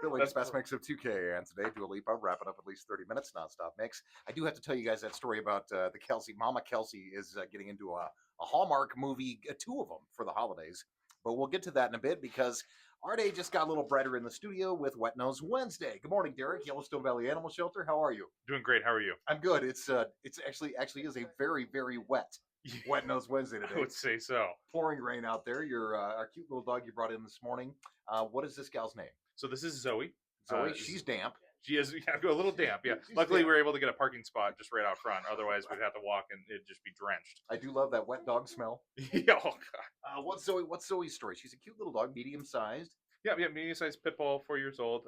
Billings best mix of 2K, and today Dua Lipa wrapping up at least 30 minutes nonstop mix. I do have to tell you guys that story about the Kelsey. Mama Kelsey is getting into a Hallmark movie, two of them for the holidays. But we'll get to that in a bit because our day just got a little brighter in the studio with Wet Nose Wednesday. Good morning, Derek, Yellowstone Valley Animal Shelter. How are you? Doing great. How are you? I'm good. It's actually is a very wet Wet Nose Wednesday today. I would say so. Pouring rain out there. Your our cute little dog you brought in this morning. What is this gal's name? So this is Zoey. Zoey. She's damp. She is a little damp. Yeah. Luckily, we were able to get a parking spot just right out front. Otherwise, we'd have to walk and it'd just be drenched. I do love that wet dog smell. Yeah. Oh God. What's Zoey's story? She's a cute little dog, medium sized. Yeah, medium-sized pit bull, 4 years old.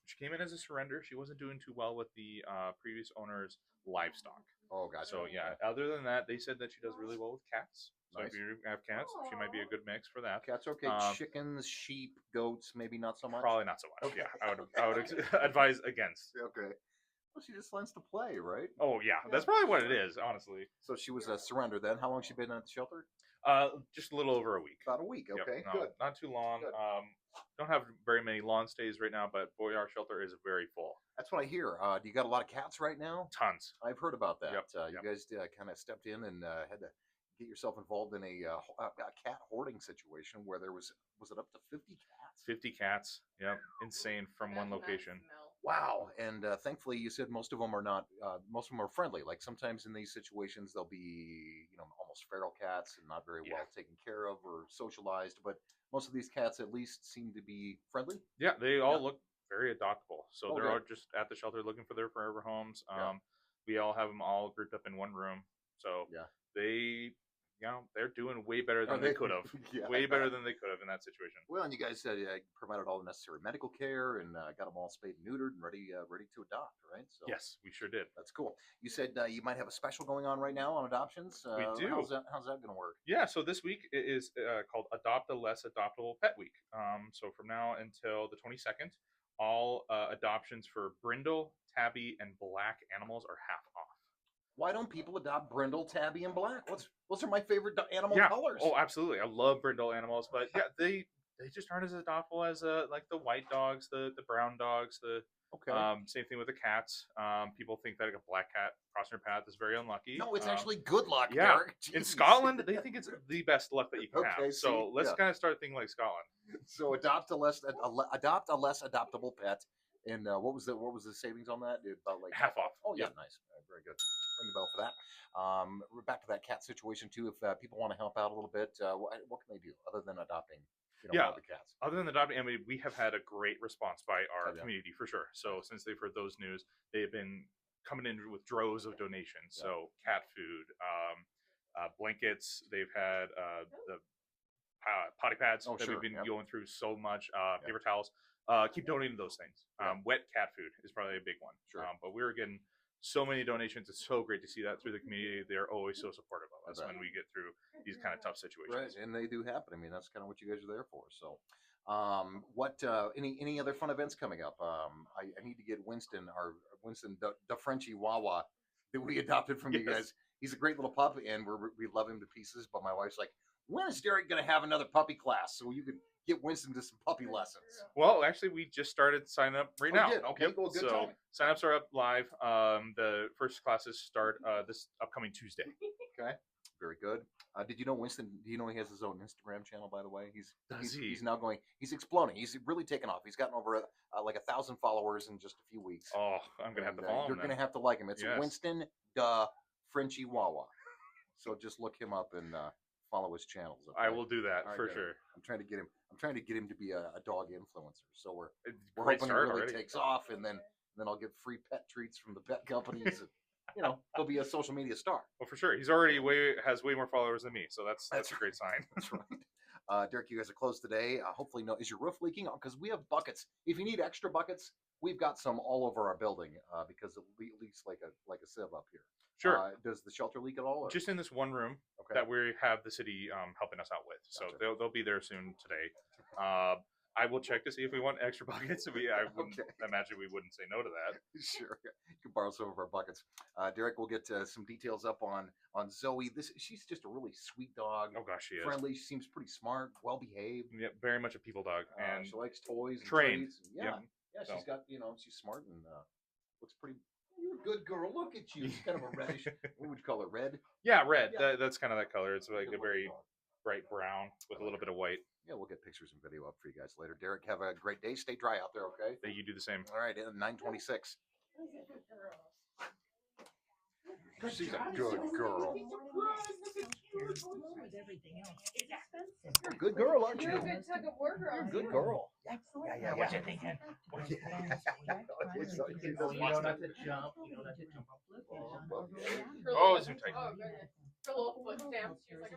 She came in as a surrender. She wasn't doing too well with the previous owner's livestock. Oh, gotcha. So yeah, other than that, they said that she does really well with cats. So Nice. if you have cats, she might be a good mix for that. Cats okay. Chickens, sheep, goats, maybe not so much. Probably not so much. Okay. Yeah, I would advise against. Okay. Well, she just likes to play, right? Oh yeah, that's probably what it is, honestly. So she was a surrender then. How long has she been at the shelter? Just a little over a week. About a week. Yep, Okay, no, good. Not too long. Good. Don't have very many lawn stays right now, but boy, our shelter is very full. That's what I hear. Do you got a lot of cats right now? Tons. I've heard about that. Yep, You guys kind of stepped in and had to get yourself involved in a cat hoarding situation where there was it up to 50 cats? 50 cats. Yeah, insane from one location. Wow. And thankfully, you said most of them are not. Most of them are friendly. Like sometimes in these situations, they'll be almost feral cats and not very well taken care of or socialized. But most of these cats at least seem to be friendly. Yeah, they all look very adoptable. So they're good. all just at the shelter looking for their forever homes. Yeah. We all have them all grouped up in one room. So they, they're doing way better than they could have. Way better than they could have in that situation. Well, and you guys said provided all the necessary medical care and got them all spayed and neutered and ready to adopt, right? So yes, we sure did. That's cool. You said you might have a special going on right now on adoptions. We do. How's that going to work? Yeah, so this week it is called Adopt a Less Adoptable Pet Week. So from now until the 22nd, all adoptions for brindle, tabby, and black animals are half off. Why don't people adopt brindle, tabby, and black? Those are my favorite animal colors. Oh, absolutely. I love brindle animals, but yeah, they just aren't as adoptable as like the white dogs, the brown dogs, the same thing with the cats. People think that like a black cat crossing your path is very unlucky. No, it's actually good luck. Yeah, Derek. in Scotland, they think it's the best luck that you can have. See? So let's kind of start thinking like Scotland. So adopt a less adoptable pet. And what was the savings on that? About like half off. Oh yeah, nice, very good. Ring the bell for that. We're back to that cat situation too. If people want to help out a little bit, what can they do other than adopting? All the cats. Other than adopting, I mean, we have had a great response by our community for sure. So since they've heard those news, they've been coming in with droves of donations. Yeah. So cat food, blankets. They've had the potty pads that we've been going through so much. Paper towels. Keep donating those things. Wet cat food is probably a big one. Sure. But we're getting so many donations. It's so great to see that through the community. They're always so supportive of us when we get through these kind of tough situations. Right, and they do happen. I mean, that's kind of what you guys are there for. So, any other fun events coming up? I need to get Winston, the Frenchie Wawa that we adopted from you guys. He's a great little pup, and we love him to pieces. But my wife's like, when is Derek going to have another puppy class so you can get Winston to some puppy lessons? Well, actually, we just started signing up right now. Okay, cool. Good time. Signups are up live. The first classes start this upcoming Tuesday. Okay, very good. Did you know Winston? Do you know he has his own Instagram channel? By the way, he's now going. He's exploding. He's really taken off. He's gotten over like 1,000 followers in just a few weeks. Oh, I'm gonna have to follow him. You're gonna have to like him. It's Winston Frenchie Wawa. So just look him up and follow his channels. Okay? I will do that for sure. I'm trying to get him to be a dog influencer. So we're hoping it really takes off, and then I'll get free pet treats from the pet companies. And, he'll be a social media star. Well, for sure. He's already has way more followers than me, so that's a great sign. That's right. Derek, you guys are closed today. Hopefully, no. Is your roof leaking? Because we have buckets. If you need extra buckets, we've got some all over our building because it leaks like a sieve up here. Sure. Does the shelter leak at all? Or? Just in this one room that we have the city helping us out with. So they'll be there soon today. I will check to see if we want extra buckets. I wouldn't imagine we wouldn't say no to that. Sure, you can borrow some of our buckets. Derek will get some details up on Zoey. She's just a really sweet dog. Oh gosh, she is friendly. She seems pretty smart, well behaved. Yeah, very much a people dog, and she likes toys. And trained. treats. Yeah, so. She's got she's smart and looks pretty. You're a good girl. Look at you. She's kind of a reddish. What would you call it? Red? Yeah, red. Yeah. That's kind of that color. It's like a very bright brown with a little bit of white. Yeah, we'll get pictures and video up for you guys later. Derek, have a great day. Stay dry out there, okay? Hey, you do the same. All right, 9:26. She's a good girl. You're a good girl, aren't you? You're a good tug of war girl. You're a good girl. Excellent. Yeah. What you thinking? What you thinking? You know not to jump. You know not to jump. Oh, zoom tight. Oh, goodness. Her little foot stamps. She was like,